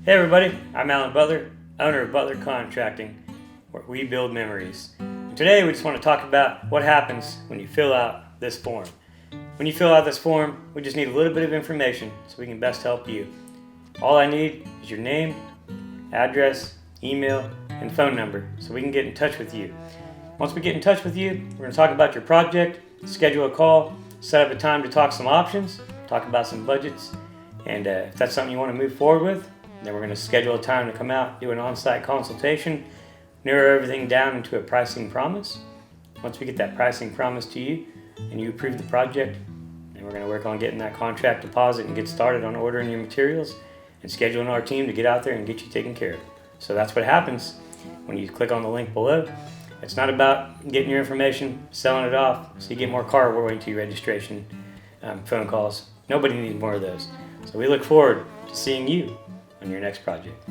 Hey everybody, I'm Butler, owner of Butler Contracting, where we build memories. And today we just want to talk about what happens when you fill out this form. When you fill out this form, we just need a little bit of information so we can best help you. All I need is your name, address, email, and phone number so we can get in touch with you. Once we get in touch with you, we're going to talk about your project, schedule a call, set up a time to talk some options, talk about some budgets, and if that's something you want to move forward with, then we're going to schedule a time to come out, do an on-site consultation, narrow everything down into a pricing promise. Once we get that pricing promise to you and you approve the project, then we're going to work on getting that contract deposit and get started on ordering your materials and scheduling our team to get out there and get you taken care of. So that's what happens when you click on the link below. It's not about getting your information, selling it off so you get more car warranty registration phone calls. Nobody needs more of those. So we look forward to seeing you on your next project.